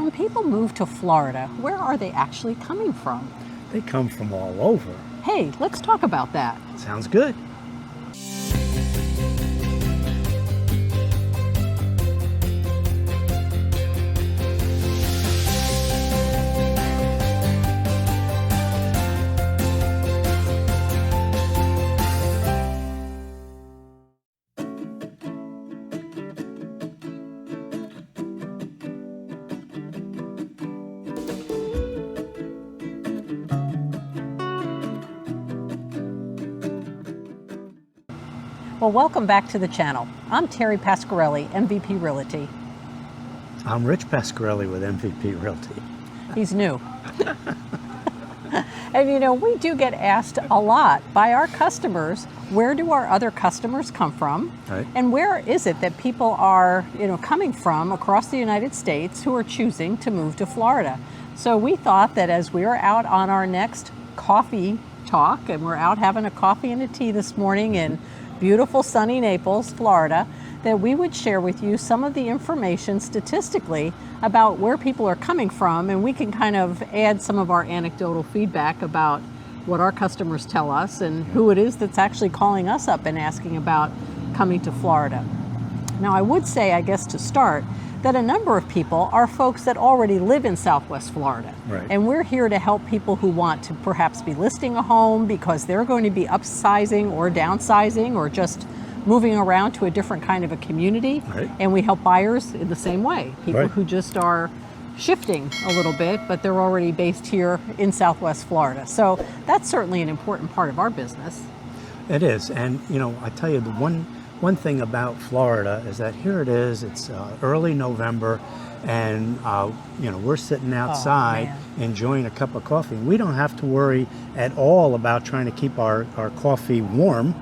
When people move to Florida, where are they actually coming from? They come from all over. Hey, let's talk about that. Sounds good. Well, welcome back to the channel. I'm Terri Pascarelli, MVP Realty. I'm Rich Pascarelli with MVP Realty. He's new. And you know, we do get asked a lot by our customers, where do our other customers come from? Right. And where is it that people are, coming from across the United States who are choosing to move to Florida? So we thought that as we are out on our next coffee talk, and we're out having a coffee and a tea this morning in beautiful sunny Naples, Florida, that we would share with you some of the information statistically about where people are coming from, and we can kind of add some of our anecdotal feedback about what our customers tell us and who it is that's actually calling us up and asking about coming to Florida. Now, I would say, I guess to start, that a number of people are folks that already live in Southwest Florida. Right. And we're here to help people who want to perhaps be listing a home because they're going to be upsizing or downsizing or just moving around to a different kind of a community. Right. And we help buyers in the same way, people Right. who just are shifting a little bit, but they're already based here in Southwest Florida. So that's certainly an important part of our business. It is, and I tell you, the one thing about Florida is that here it is, it's early November, and we're sitting outside enjoying a cup of coffee. We don't have to worry at all about trying to keep our coffee warm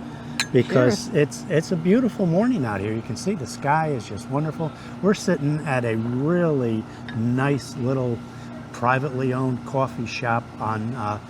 because it's a beautiful morning out here. You can see the sky is just wonderful. We're sitting at a really nice little privately owned coffee shop on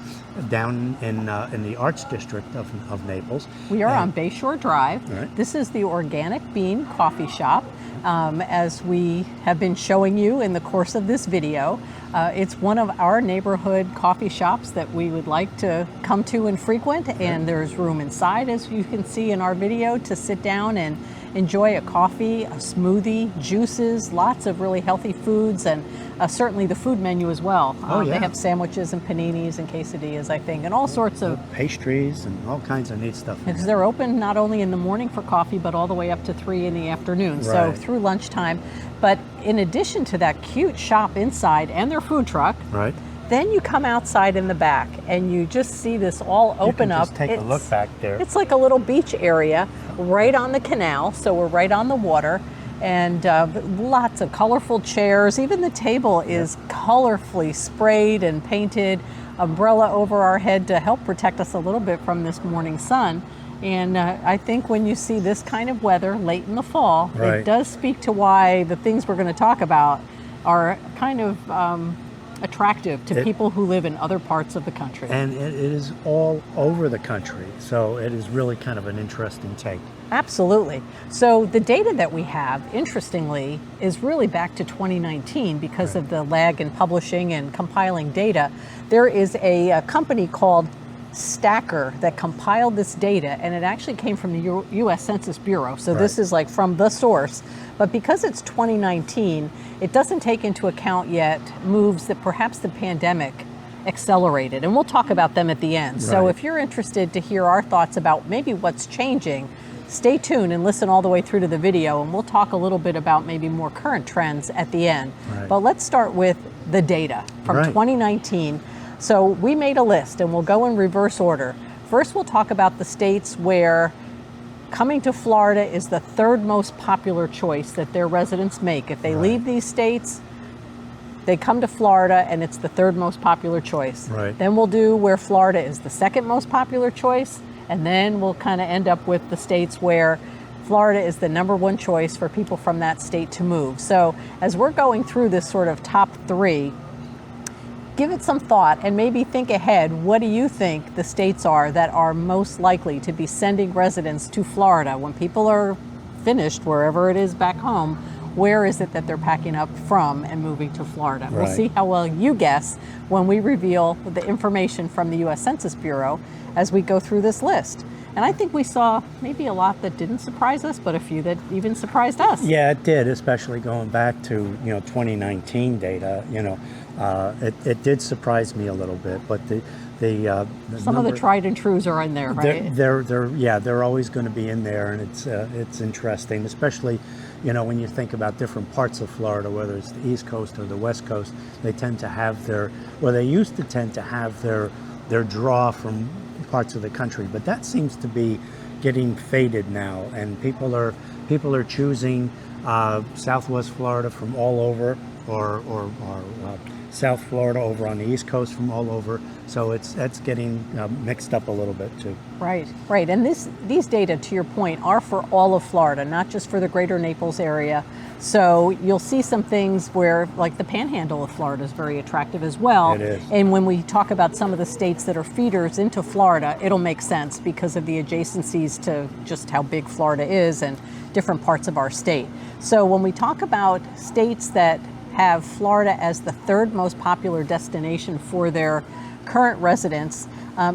down in the Arts District of Naples. We are on Bayshore Drive. Right. This is the Organic Bean Coffee Shop. As we have been showing you in the course of this video, it's one of our neighborhood coffee shops that we would like to come to and frequent, and there's room inside, as you can see in our video, to sit down and enjoy a coffee, a smoothie, juices, lots of really healthy foods, and certainly the food menu as well. They have sandwiches and paninis and quesadillas, I think, and all sorts of pastries and all kinds of neat stuff. Because they're open not only in the morning for coffee, but all the way up to 3 in the afternoon, Right. so through lunchtime. But in addition to that cute shop inside and their food truck, Right. then you come outside in the back and you just see this all open up. Just take a look back there. It's like a little beach area right on the canal, so we're right on the water, and lots of colorful chairs. Even the table is colorfully sprayed and painted, umbrella over our head to help protect us a little bit from this morning sun. And I think when you see this kind of weather late in the fall, Right. it does speak to why the things we're going to talk about are kind of attractive to people who live in other parts of the country. And it is all over the country, so it is really kind of an interesting take. Absolutely. So the data that we have, interestingly, is really back to 2019 because of the lag in publishing and compiling data. There is a company called Stacker that compiled this data, and it actually came from the US Census Bureau. So this is like from the source. But because it's 2019, it doesn't take into account yet moves that perhaps the pandemic accelerated. And we'll talk about them at the end. So if you're interested to hear our thoughts about maybe what's changing, stay tuned and listen all the way through to the video, and we'll talk a little bit about maybe more current trends at the end. But let's start with the data from 2019. So we made a list, and we'll go in reverse order. First, we'll talk about the states where coming to Florida is the third most popular choice that their residents make. If they leave these states, they come to Florida, and it's the third most popular choice. Then we'll do where Florida is the second most popular choice, and then we'll kind of end up with the states where Florida is the #1 choice for people from that state to move. So as we're going through this sort of top 3, give it some thought and maybe think ahead. What do you think the states are that are most likely to be sending residents to Florida when people are finished wherever it is back home? where is it that they're packing up from and moving to Florida. Right. We'll see how well you guess when we reveal the information from the US Census Bureau as we go through this list. And I think we saw maybe a lot that didn't surprise us, but a few that even surprised us. Yeah, it did, especially going back to 2019 data. It did surprise me a little bit, but the some of the tried and trues are in there, right? They're always going to be in there, and it's interesting, especially when you think about different parts of Florida, whether it's the East Coast or the West Coast. They tend to have they used to tend to have their draw from parts of the country, but that seems to be getting faded now, and people are choosing Southwest Florida from all over, or South Florida over on the East Coast from all over. So that's getting mixed up a little bit too. Right. And these data, to your point, are for all of Florida, not just for the greater Naples area. So you'll see some things where, like the panhandle of Florida is very attractive as well. It is. And when we talk about some of the states that are feeders into Florida, it'll make sense because of the adjacencies to just how big Florida is and different parts of our state. So when we talk about states that have Florida as the third most popular destination for their current residents,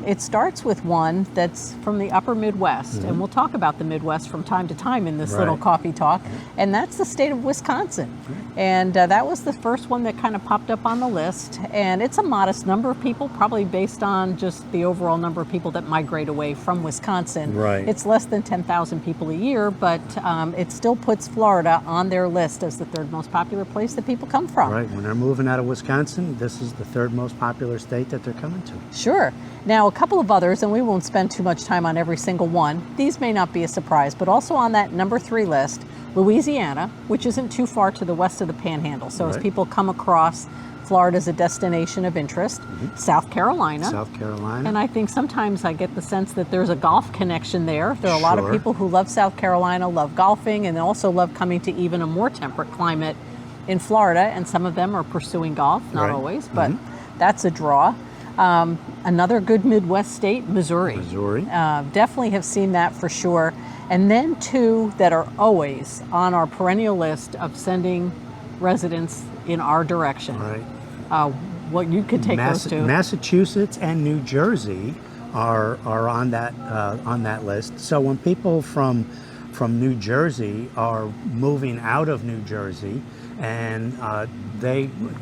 it starts with one that's from the upper Midwest, and we'll talk about the Midwest from time to time in this little coffee talk, and that's the state of Wisconsin. And that was the first one that kind of popped up on the list, and it's a modest number of people, probably based on just the overall number of people that migrate away from Wisconsin. Right. It's less than 10,000 people a year, but it still puts Florida on their list as the third most popular place that people come from. Right. When they're moving out of Wisconsin, this is the third most popular state that they're coming to. Sure. Now, a couple of others, and we won't spend too much time on every single one. These may not be a surprise, but also on that number 3 list, Louisiana, which isn't too far to the west of the Panhandle. So as people come across Florida as a destination of interest, South Carolina. And I think sometimes I get the sense that there's a golf connection there. There are a lot of people who love South Carolina, love golfing, and also love coming to even a more temperate climate in Florida. And some of them are pursuing golf, not always, but that's a draw. Another good Midwest state, Missouri. Definitely have seen that for sure. And then two that are always on our perennial list of sending residents in our direction. What you could take those two. Massachusetts and New Jersey are on that list. So when people from New Jersey are moving out of New Jersey, and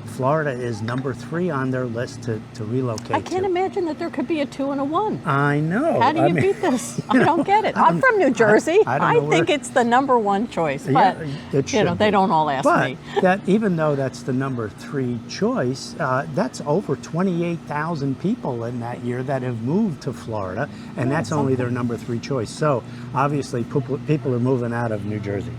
Florida is number 3 on their list to relocate. I can't imagine that there could be a 2 and a 1. I know. How do you beat this? I don't get it. I'm from New Jersey. I think it's the number 1 choice, but they don't all ask me. But even though that's the number 3 choice, that's over 28,000 people in that year that have moved to Florida, and that's only their number 3 choice. So obviously, people are moving out of New Jersey.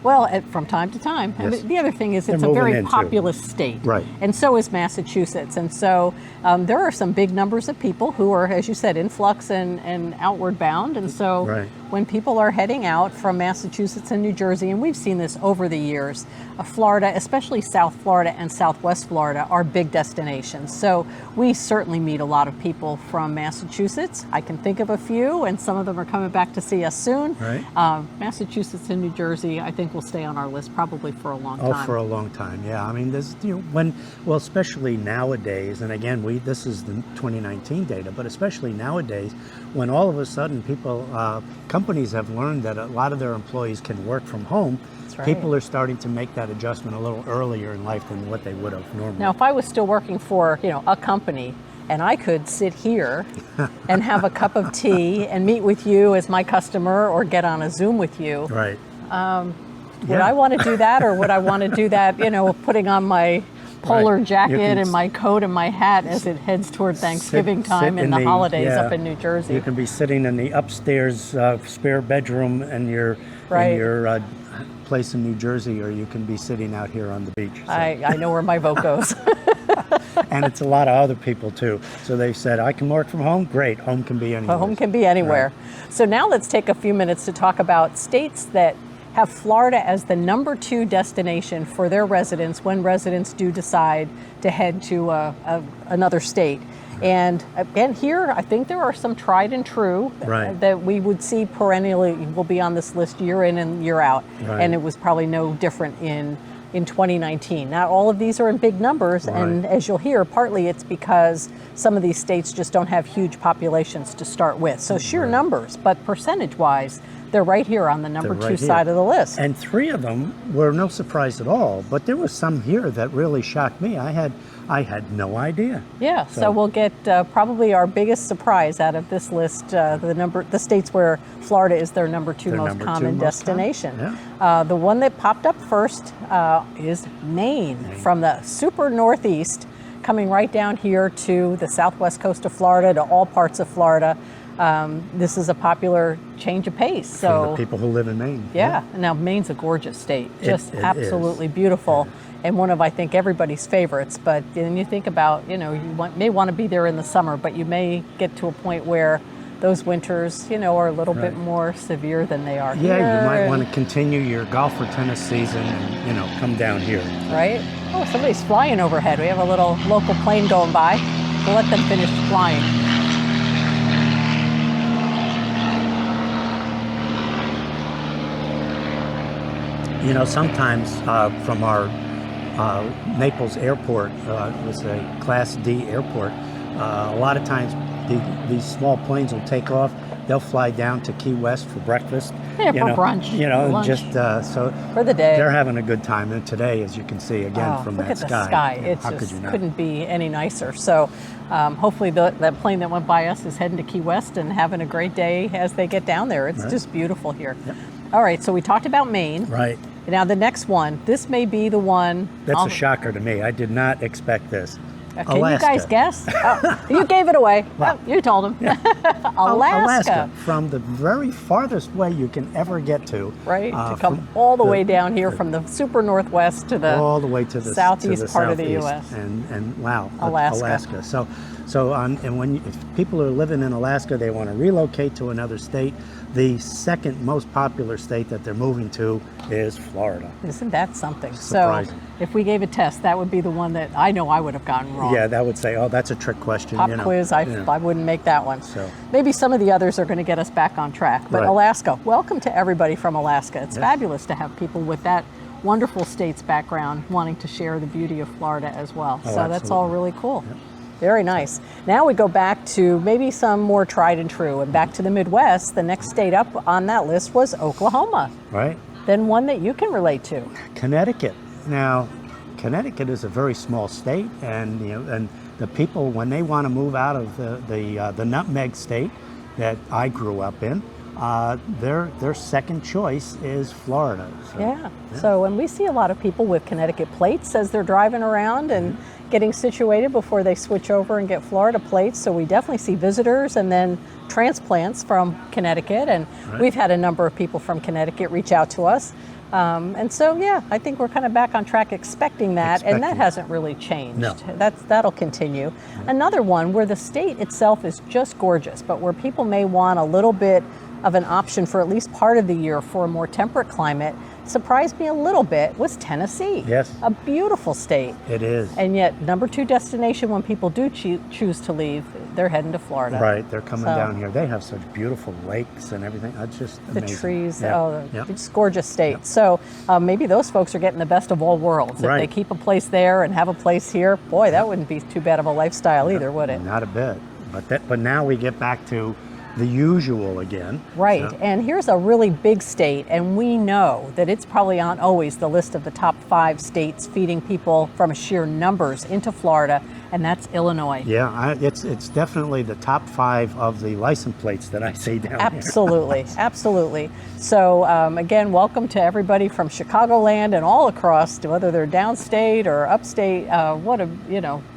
Well, from time to time. Yes. I mean, the other thing is it's a very populous state. Right. And so is Massachusetts. And so there are some big numbers of people who are, as you said, influx and outward bound. And so when people are heading out from Massachusetts and New Jersey, and we've seen this over the years, Florida, especially South Florida and Southwest Florida, are big destinations. So we certainly meet a lot of people from Massachusetts. I can think of a few, and some of them are coming back to see us soon. Massachusetts and New Jersey, I think, will stay on our list probably for a long time. Oh, for a long time, yeah. I mean, there's especially nowadays, and again, this is the 2019 data, but especially nowadays, when all of a sudden companies have learned that a lot of their employees can work from home. People are starting to make that adjustment a little earlier in life than what they would have normally. Now, if I was still working for a company, and I could sit here and have a cup of tea and meet with you as my customer, or get on a Zoom with you, would I want to do that, or would I want to do that, putting on my polar jacket and my coat and my hat as it heads toward Thanksgiving time and the holidays up in New Jersey? You can be sitting in the upstairs spare bedroom in your place in New Jersey, or you can be sitting out here on the beach. So. I know where my vote goes. And it's a lot of other people too. So they said, I can work from home. Great. Home can be anywhere. Home can be anywhere. So now let's take a few minutes to talk about states that have Florida as the number 2 destination for their residents when residents do decide to head to another state. And again, here, I think there are some tried and true Right. that we would see perennially will be on this list year in and year out. Right. And it was probably no different in 2019. Not all of these are in big numbers, and as you'll hear, partly it's because some of these states just don't have huge populations to start with. So sheer numbers, but percentage-wise, they're right here on the number They're two right here. side of the list. And 3 of them were no surprise at all, but there was some here that really shocked me. I had no idea. Yeah, so we'll get probably our biggest surprise out of this list, the states where Florida is their number two most common destination. Yeah. The one that popped up first is Maine, from the super northeast, coming right down here to the southwest coast of Florida, to all parts of Florida. This is a popular change of pace. So For the people who live in Maine. yeah. Now Maine's a gorgeous state, just It absolutely is. beautiful, and one of, I think, everybody's favorites. But then you think about, you may want to be there in the summer, but you may get to a point where those winters, are a little bit more severe than they are here. Yeah, you might want to continue your golf or tennis season and, come down here. Right? Oh, somebody's flying overhead. We have a little local plane going by. We'll let them finish flying. Sometimes from our Naples airport, it was a Class D airport, a lot of times these small planes will take off. They'll fly down to Key West for breakfast. Yeah, for brunch. And lunch. just so For the day. they're having a good time. And today, as you can see again from look that at the sky, sky. It how could just you not? couldn't be any nicer. So hopefully that plane that went by us is heading to Key West and having a great day as they get down there. It's just beautiful here. Yep. All right, so we talked about Maine. Right. Now the next one, this may be the one. That's a shocker to me. I did not expect this. Can Alaska. you guys guess? Oh, you gave it away. Wow. Oh, you told him. Yeah. Alaska. From the very farthest way you can ever get to. Right, to come all the way down here from the super northwest to the all the way to the southeast part of the southeast. U.S. And wow, Alaska. And if people are living in Alaska, they want to relocate to another state. The second most popular state that they're moving to is Florida. Isn't that something? Surprising. So if we gave a test, that would be the one that I know I would have gotten wrong. Yeah, that would say, oh, that's a trick question. Pop quiz, I wouldn't make that one. So. Maybe some of the others are going to get us back on track. But Right. Alaska, welcome to everybody from Alaska. It's fabulous to have people with that wonderful state's background wanting to share the beauty of Florida as well. Oh, So that's all absolutely. really cool. Yep. Very nice. Now we go back to maybe some more tried and true, and back to the Midwest. The next state up on that list was Oklahoma. Right. Then one that you can relate to. Connecticut. Now, Connecticut is a very small state, and and the people, when they want to move out of the nutmeg state that I grew up in, their second choice is Florida. Yeah. So when we see a lot of people with Connecticut plates as they're driving around and getting situated before they switch over and get Florida plates. So we definitely see visitors and then transplants from Connecticut. And we've had a number of people from Connecticut reach out to us. And so, yeah, I think we're kind of back on track expecting that. And that hasn't really changed. No. That'll continue. Another one where the state itself is just gorgeous, but where people may want a little bit of an option for at least part of the year for a more temperate climate, surprised me a little bit, was Tennessee. Yes. A beautiful state. It is. And yet, number 2 destination when people do choose to leave, they're heading to Florida. Right, they're coming down here. They have such beautiful lakes and everything. It's just amazing. The trees, Yep. it's gorgeous state. So maybe those folks are getting the best of all worlds. If they keep a place there and have a place here, boy, that wouldn't be too bad of a lifestyle either, would it? Not a bit. But now we get back to the usual again. Right, and here's a really big state, and we know that it's probably on always the list of the top 5 states feeding people from sheer numbers into Florida, and that's Illinois. Yeah, it's definitely the top 5 of the license plates that I see down Absolutely, absolutely. So again, welcome to everybody from Chicagoland and all across, whether they're downstate or upstate. What a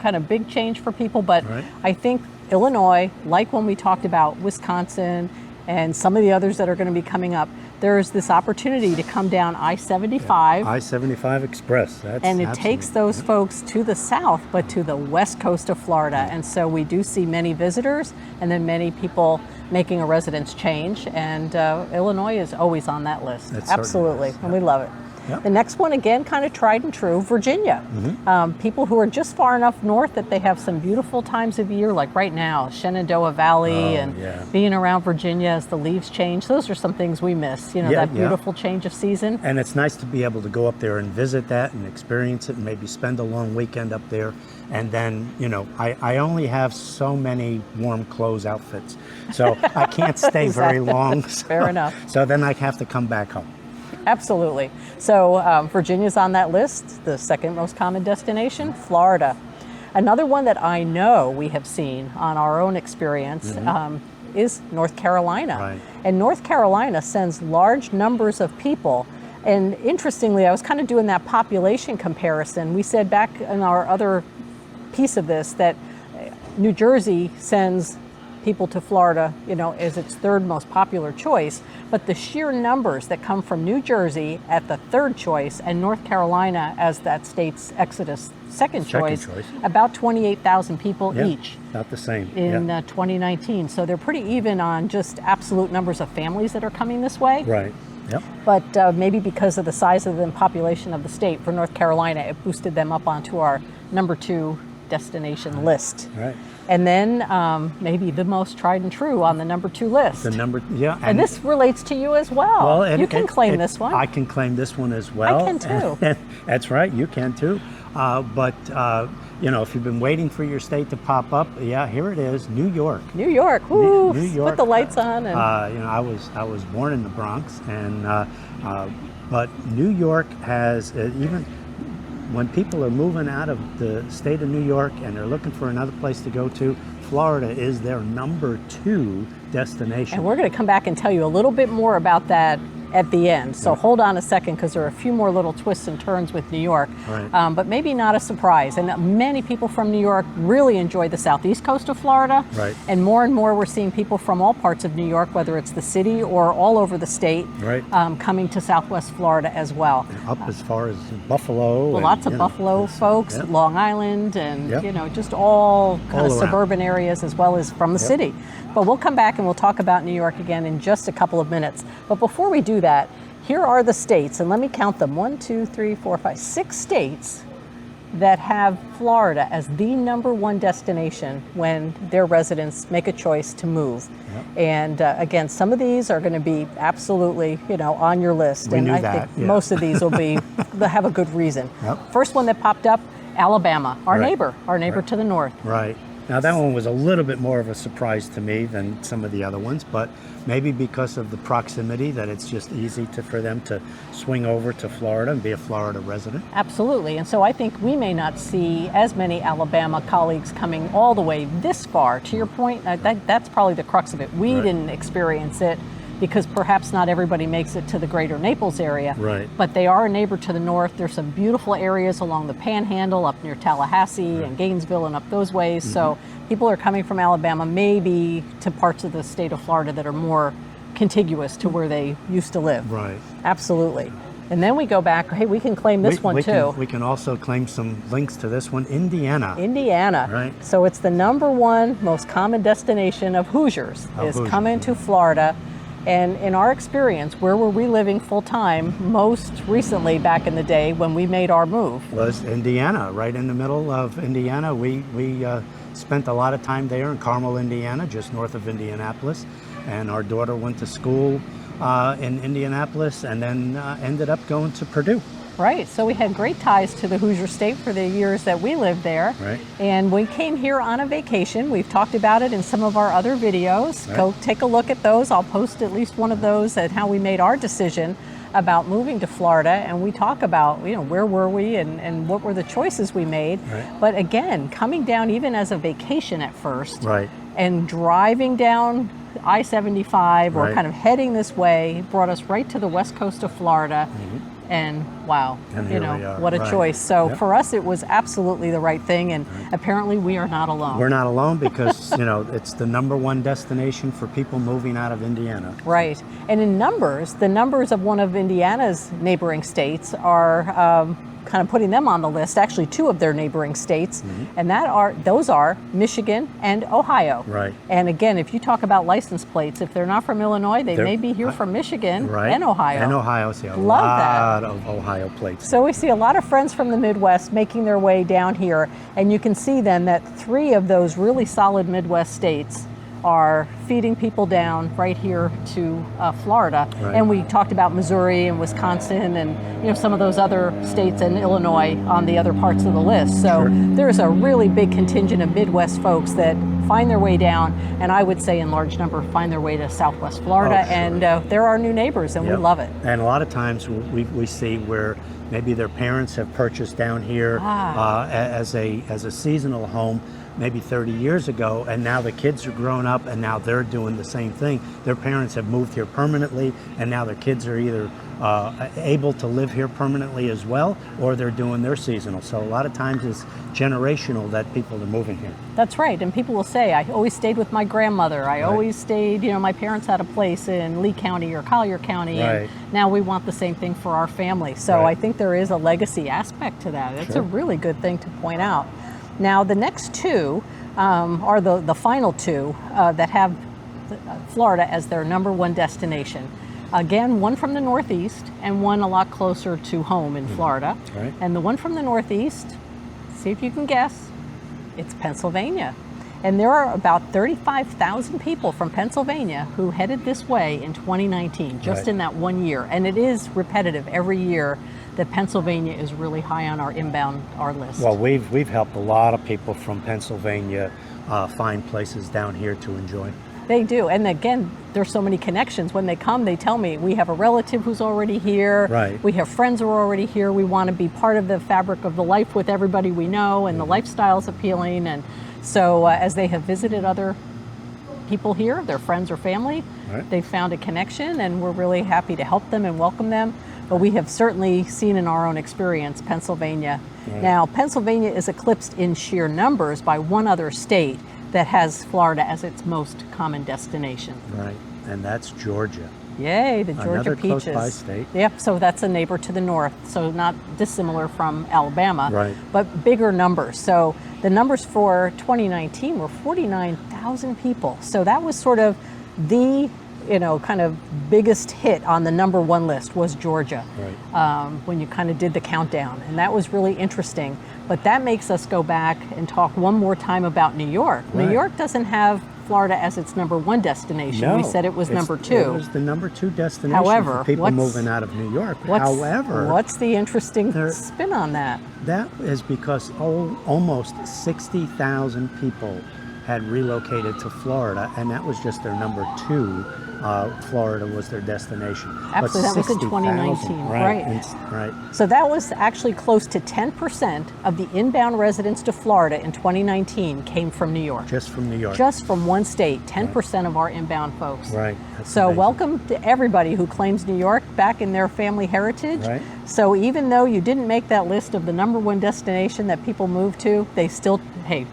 kind of big change for people, but I think Illinois, like when we talked about Wisconsin and some of the others that are going to be coming up, there's this opportunity to come down I-75. I-75 Express. And it takes those folks to the south, but to the west coast of Florida. And so we do see many visitors and then many people making a residence change. And Illinois is always on that list. Absolutely. And we love it. Yep. The next one, again, kind of tried and true, Virginia. People who are just far enough north that they have some beautiful times of year, like right now, Shenandoah Valley, and being around Virginia as the leaves change. Those are some things we miss, that beautiful change of season. And it's nice to be able to go up there and visit that and experience it and maybe spend a long weekend up there. And then, I only have so many warm clothes outfits, so I can't stay very long. Fair enough. So then I have to come back home. Absolutely. So Virginia's on that list. The second most common destination, Florida. Another one that I know we have seen on our own experience is North Carolina. Right. And North Carolina sends large numbers of people. And interestingly, I was kind of doing that population comparison. We said back in our other piece of this that New Jersey sends people to Florida, as its third most popular choice, but the sheer numbers that come from New Jersey at the third choice and North Carolina as that state's exodus second choice, about 28,000 people each. About the same. In 2019. So they're pretty even on just absolute numbers of families that are coming this way. Right. Yep. But maybe because of the size of the population of the state for North Carolina, it boosted them up onto our number 2 destination list. Right. And then maybe the most tried and true on the number 2 list. And this relates to you as well. You can claim this one. I can claim this one as well. I can too. That's right, you can too. But if you've been waiting for your state to pop up, here it is, New York. New York, woo! New York. Put the lights on. And I was born in the Bronx, and but New York has even. When people are moving out of the state of New York and they're looking for another place to go to, Florida is their number 2 destination. And we're going to come back and tell you a little bit more about that at the end. So hold on a second, because there are a few more little twists and turns with New York, but maybe not a surprise. And many people from New York really enjoy the southeast coast of Florida. Right. And more we're seeing people from all parts of New York, whether it's the city or all over the state, coming to Southwest Florida as well. And up as far as Buffalo. Well, lots of Buffalo folks, Long Island, and just all kind of suburban areas as well as from the city. But we'll come back and we'll talk about New York again in just a couple of minutes. But before we do that, here are the states, and let me count them. 1, 2, 3, 4, 5, 6 states that have Florida as the number 1 destination when their residents make a choice to move. And again, some of these are going to be absolutely, on your list. We and knew I that, think most of these will be, they'll have a good reason. First one that popped up, Alabama, our neighbor to the north. Right. Now that one was a little bit more of a surprise to me than some of the other ones, but maybe because of the proximity, that it's just easy for them to swing over to Florida and be a Florida resident. Absolutely. And so I think we may not see as many Alabama colleagues coming all the way this far. To your point, that's probably the crux of it. We didn't experience it because perhaps not everybody makes it to the greater Naples area. Right. But they are a neighbor to the north. There's some beautiful areas along the Panhandle, up near Tallahassee and Gainesville and up those ways. So people are coming from Alabama maybe to parts of the state of Florida that are more contiguous to where they used to live. Right. Absolutely. And then we go back, hey, we can claim this one too. We can also claim some links to this one, Indiana. Right. So it's the number 1 most common destination of Hoosiers coming to Florida. And in our experience, where were we living full time most recently back in the day when we made our move? Was Indiana, right in the middle of Indiana. We spent a lot of time there in Carmel, Indiana, just north of Indianapolis. And our daughter went to school in Indianapolis and then ended up going to Purdue. Right, so we had great ties to the Hoosier State for the years that we lived there. Right. And we came here on a vacation. We've talked about it in some of our other videos. Right. Go take a look at those. I'll post at least one of those at how we made our decision about moving to Florida. And we talk about, where were we and what were the choices we made. Right. But again, coming down even as a vacation at first. Right. And driving down I-75 or Right. kind of heading this way brought us right to the west coast of Florida. And wow, And here we are. what a Right. choice. So Yep. for us, it was absolutely the right thing. And apparently we are not alone. We're not alone because, it's the number 1 destination for people moving out of Indiana. Right. And in numbers, the numbers of one of Indiana's neighboring states are kind of putting them on the list, actually two of their neighboring states, and those are Michigan and Ohio. Right. And again, if you talk about license plates, if they're not from Illinois, they may be here from Michigan and Ohio. And Ohio, see a Love lot that. of Ohio plates. So we see a lot of friends from the Midwest making their way down here, and you can see then that three of those really solid Midwest states are feeding people down right here to Florida. Right. And we talked about Missouri and Wisconsin and some of those other states and Illinois on the other parts of the list. So there's a really big contingent of Midwest folks that find their way down, and I would say in large number find their way to Southwest Florida. And they're our new neighbors, and we love it. And a lot of times we see where maybe their parents have purchased down here as a seasonal home maybe 30 years ago, and now the kids are grown up and now they're doing the same thing. Their parents have moved here permanently, and now their kids are either able to live here permanently as well, or they're doing their seasonal. So a lot of times it's generational that people are moving here. That's right, and people will say, I always stayed with my grandmother. I always stayed, my parents had a place in Lee County or Collier County, and now we want the same thing for our family. So I think there is a legacy aspect to that. It's a really good thing to point out. Now, the next two are the final two that have Florida as their number one destination. Again, one from the Northeast and one a lot closer to home in Florida. Right. And the one from the Northeast, see if you can guess, it's Pennsylvania. And there are about 35,000 people from Pennsylvania who headed this way in 2019, just in that 1 year. And it is repetitive every year that Pennsylvania is really high on our list. Well, we've helped a lot of people from Pennsylvania find places down here to enjoy. They do, and again, there's so many connections. When they come, they tell me, we have a relative who's already here, we have friends who are already here, we want to be part of the fabric of the life with everybody we know, and the lifestyle's appealing, and so as they have visited other people here, their friends or family, they've found a connection, and we're really happy to help them and welcome them. But we have certainly seen in our own experience Pennsylvania. Now, Pennsylvania is eclipsed in sheer numbers by one other state that has Florida as its most common destination. Right, and that's Georgia. Yay, the Georgia Another peaches. close by state. Yep, so that's a neighbor to the north, so not dissimilar from Alabama, but bigger numbers. So the numbers for 2019 were 49,000 people. So that was sort of the kind of biggest hit on the number one list was Georgia, when you kind of did the countdown. And that was really interesting. But that makes us go back and talk one more time about New York. New York doesn't have Florida as its number one destination. No, we said it was number two. It was the number two destination for people moving out of New York. However, what's the interesting spin on that? That is because almost 60,000 people had relocated to Florida, and that was just their number two. Florida was their destination. Absolutely, that was in 2019, right. So that was actually close to 10% of the inbound residents to Florida in 2019 came from New York. Just from New York. Just from one state, 10% of our inbound folks. Right. That's so amazing. Welcome to everybody who claims New York back in their family heritage. So even though you didn't make that list of the number one destination that people move to, they still,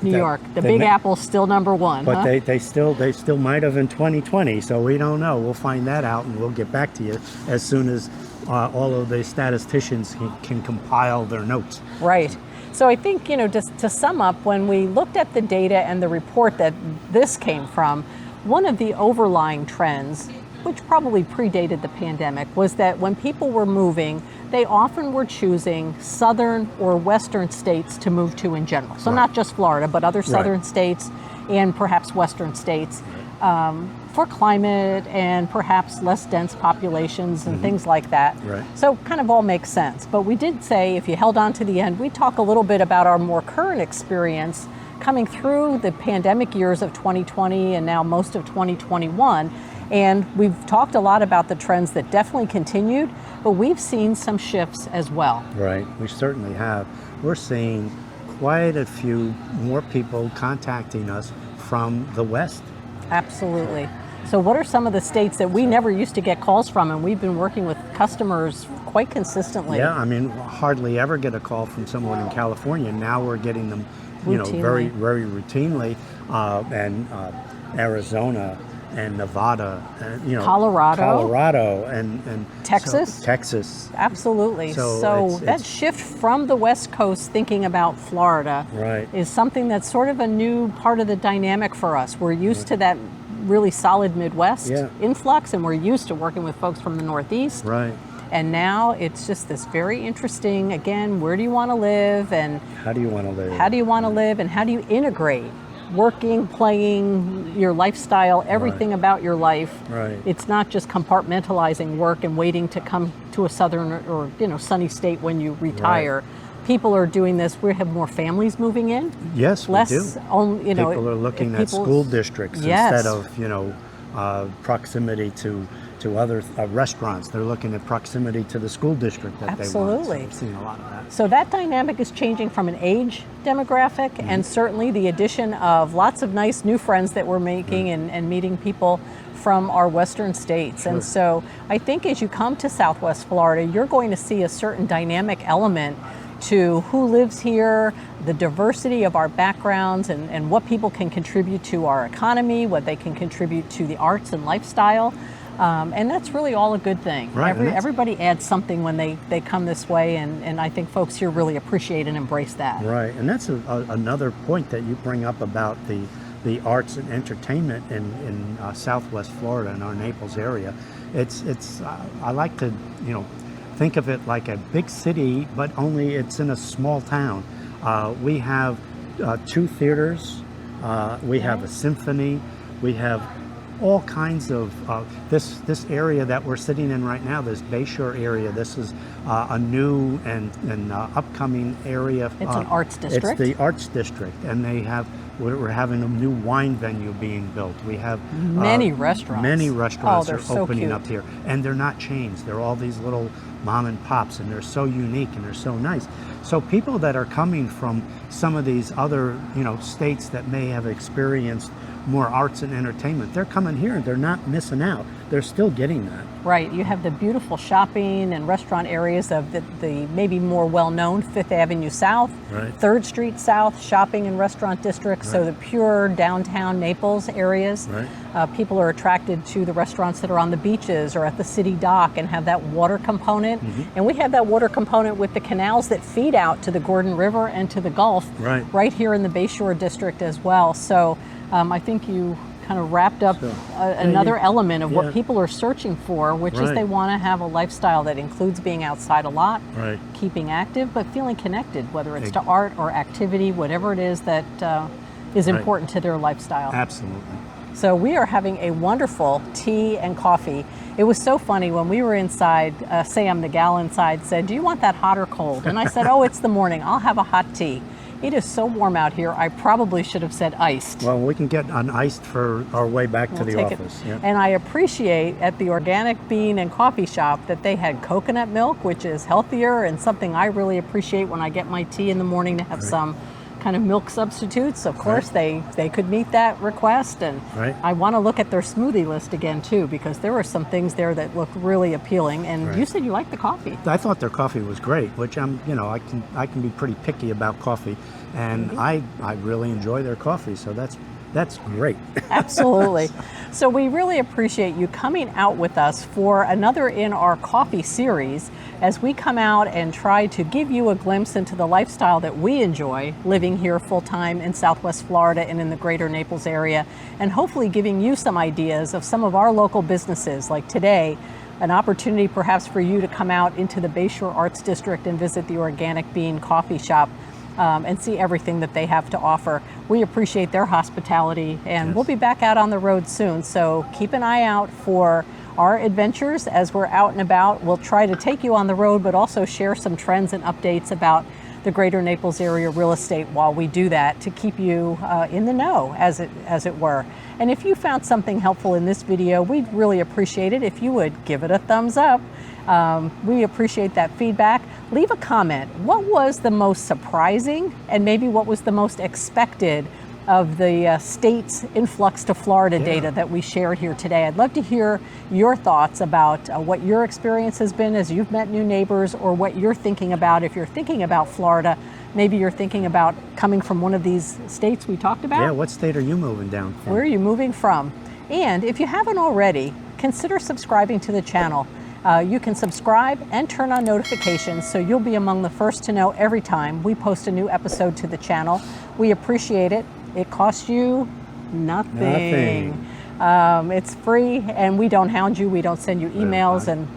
New York, the Big Apple's still number one. But they still might have in 2020, so we don't know. We'll find that out, and we'll get back to you as soon as all of the statisticians can compile their notes. Right. So I think, just to sum up, when we looked at the data and the report that this came from, one of the overlying trends, which probably predated the pandemic, was that when people were moving, they often were choosing southern or western states to move to in general. So not just Florida, but other southern states and perhaps western states for climate and perhaps less dense populations and things like that. So kind of all makes sense. But we did say, if you held on to the end, we'd talk a little bit about our more current experience coming through the pandemic years of 2020 and now most of 2021. And we've talked a lot about the trends that definitely continued, but we've seen some shifts as well. Right, we certainly have. We're seeing quite a few more people contacting us from the West. Absolutely. So what are some of the states that we never used to get calls from, and we've been working with customers quite consistently? Yeah, I mean, hardly ever get a call from someone in California. Now we're getting them, very, very routinely. And Arizona and Nevada, and Colorado, and Texas. so, Texas. Absolutely. So So, that it's shift from the West Coast thinking about Florida right. is something that's sort of a new part of the dynamic for us. We're used to that really solid Midwest Yeah. influx, and we're used to working with folks from the Northeast. Right. And now it's just this very interesting, again, where do you want to live, and How do you want to live? how do you want to live, and how do you integrate working, playing, your lifestyle, everything about your life. Right. It's not just compartmentalizing work and waiting to come to a southern or sunny state when you retire. Right. People are doing this. We have more families moving in. Yes, less we do. People are looking at school districts instead of proximity to other restaurants. They're looking at proximity to the school district that they want. So we've seen a lot of that. So that dynamic is changing from an age demographic, and certainly the addition of lots of nice new friends that we're making and meeting people from our western states. Sure. And so I think as you come to Southwest Florida, you're going to see a certain dynamic element to who lives here, the diversity of our backgrounds, and what people can contribute to our economy, what they can contribute to the arts and lifestyle. And that's really all a good thing. Right, Everybody adds something when they come this way, and I think folks here really appreciate and embrace that. Right, and that's another point that you bring up about the arts and entertainment in Southwest Florida, in our Naples area. I like to think of it like a big city, but only it's in a small town. We have 2 theaters, we have a symphony, we have all kinds of this area that we're sitting in right now, this Bayshore area. This is a new and upcoming area. It's an arts district. It's the arts district, and we're having a new wine venue being built. We have many restaurants. Many restaurants are so opening cute. up here, and they're not chains. They're all these little mom and pops, and they're so unique and they're so nice. So people that are coming from some of these other states that may have experienced more arts and entertainment, they're coming here and they're not missing out. They're still getting that. Right. You have the beautiful shopping and restaurant areas of the maybe more well-known 5th Avenue South, right. 3rd Street South, shopping and restaurant districts, right. so the pure downtown Naples areas. Right. People are attracted to the restaurants that are on the beaches or at the city dock and have that water component. Mm-hmm. And we have that water component with the canals that feed out to the Gordon River and to the Gulf right here in the Bayshore district as well. So I think you kind of wrapped up another element of what people are searching for, which is they want to have a lifestyle that includes being outside a lot, keeping active, but feeling connected, whether it's to art or activity, whatever it is that is important to their lifestyle. Absolutely. So we are having a wonderful tea and coffee. It was so funny when we were inside, Sam, the gal inside, said, "Do you want that hot or cold?" And I said, "Oh, it's the morning. I'll have a hot tea." It is so warm out here, I probably should have said iced. Well, we can get an iced for our way back to the office. Yeah. And I appreciate at the Organic Bean and Coffee Shop that they had coconut milk, which is healthier and something I really appreciate when I get my tea in the morning to have some kind of milk substitutes. Of course, they could meet that request. And I want to look at their smoothie list again, too, because there were some things there that looked really appealing. And you said you liked the coffee. I thought their coffee was great, which I can be pretty picky about coffee. And I really enjoy their coffee, so that's great. Absolutely. So we really appreciate you coming out with us for another in our coffee series as we come out and try to give you a glimpse into the lifestyle that we enjoy living here full-time in Southwest Florida and in the greater Naples area, and hopefully giving you some ideas of some of our local businesses, like today, an opportunity perhaps for you to come out into the Bayshore Arts District and visit the Organic Bean Coffee Shop. And see everything that they have to offer. We appreciate their hospitality, and we'll be back out on the road soon. So keep an eye out for our adventures as we're out and about. We'll try to take you on the road, but also share some trends and updates about the greater Naples area real estate while we do that, to keep you in the know, as it were. And if you found something helpful in this video, we'd really appreciate it if you would give it a thumbs up. We appreciate that feedback. Leave a comment. What was the most surprising, and maybe what was the most expected of the state's influx to Florida data that we shared here today? I'd love to hear your thoughts about what your experience has been as you've met new neighbors, or what you're thinking about if you're thinking about Florida. Maybe you're thinking about coming from one of these states we talked about. Yeah, what state are you moving down from? Where are you moving from? And if you haven't already, consider subscribing to the channel. You can subscribe and turn on notifications so you'll be among the first to know every time we post a new episode to the channel. We appreciate it. It costs you nothing. It's free, and we don't hound you. We don't send you emails and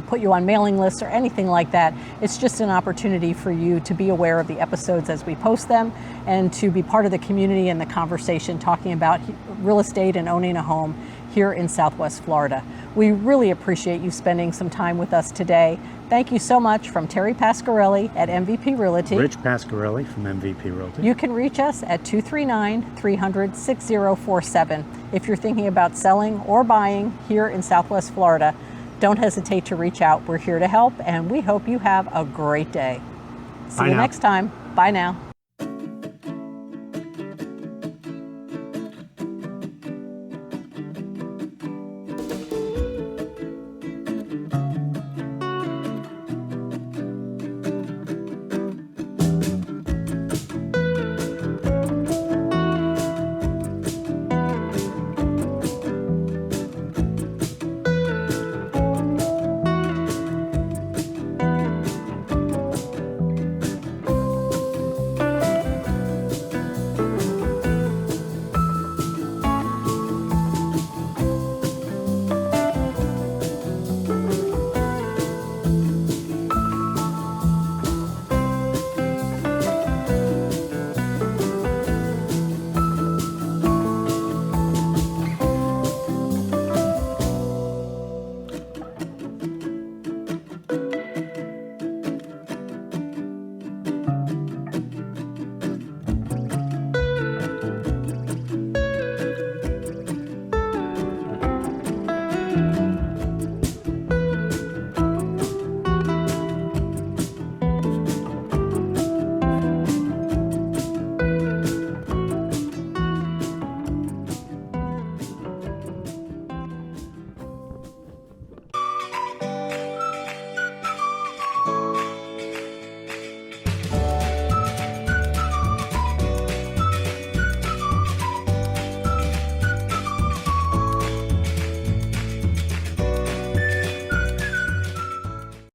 put you on mailing lists or anything like that. It's just an opportunity for you to be aware of the episodes as we post them and to be part of the community and the conversation talking about real estate and owning a home here in Southwest Florida. We really appreciate you spending some time with us today. Thank you so much from Terri Pascarelli at MVP Realty. Rich Pascarelli from MVP Realty. You can reach us at 239-300-6047. If you're thinking about selling or buying here in Southwest Florida, don't hesitate to reach out. We're here to help, and we hope you have a great day. See you next time. Bye now.